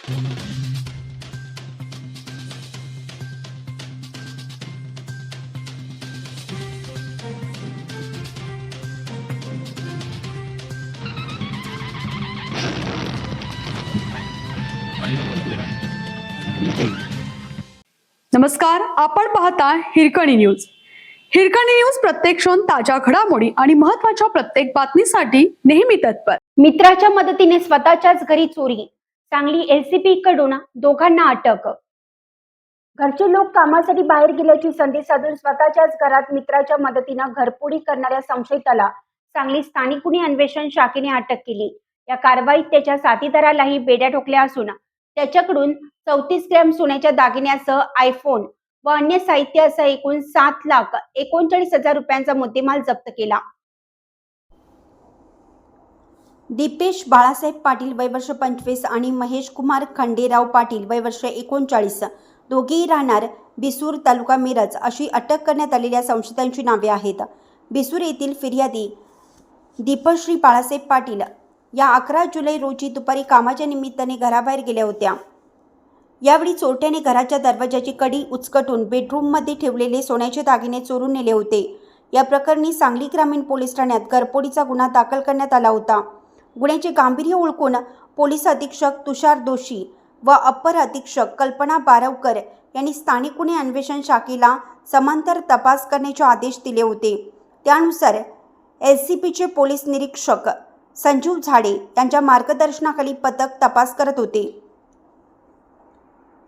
नमस्कार, आपण पाहता हिरकणी न्यूज. हिरकणी न्यूज प्रत्येक क्षण ताज्या घडामोडी आणि महत्त्वाच्या प्रत्येक बातमीसाठी नेहमी तत्पर. मित्राच्या मदतीने स्वतःच्याच घरी चोरी. सांगली एलसीपी कडून दोघांना अटक. घरचे लोक कामासाठी बाहेर गेल्याची संधी साधून स्वतःच्याच घरात मित्राच्या मदतीने घरफोडी करणाऱ्या संशयिताला सांगली स्थानिक गुन्हे अन्वेषण शाखेने अटक केली. या कारवाईत त्याच्या साथीदारालाही बेड्या ठोकल्या असून त्याच्याकडून 34 ग्रॅम सोन्याच्या दागिन्यासह आयफोन व अन्य साहित्य असं एकूण 7,39,000 रुपयांचा मुद्देमाल जप्त केला. दीपेश बाळासाहेब पाटील वय वर्ष 25 आणि महेश कुमार खंडेराव पाटील वय वर्ष 39 दोघेही राहणार बिसूर तालुका मिरज अशी अटक करण्यात आलेल्या संशयितांची नावे आहेत. बिसूर येथील फिर्यादी दीपश्री बाळासाहेब पाटील या 11 जुलै रोजी दुपारी कामाच्या निमित्ताने घराबाहेर गेल्या होत्या. यावेळी चोरट्याने घराच्या दरवाजाची कडी उचकटून बेडरूममध्ये ठेवलेले सोन्याचे दागिने चोरून नेले होते. या प्रकरणी सांगली ग्रामीण पोलीस ठाण्यात घरफोडीचा गुन्हा दाखल करण्यात आला होता. गुन्ह्याचे गांभीर्य ओळखून पोलीस अधीक्षक तुषार दोशी व अप्पर अधीक्षक कल्पना बारवकर यांनी स्थानिक गुन्हे अन्वेषण शाखेला समांतर तपास करण्याचे आदेश दिले होते. त्यानुसार एलसीपीचे पोलीस निरीक्षक संजीव झाडे यांच्या मार्गदर्शनाखाली पथक तपास करत होते.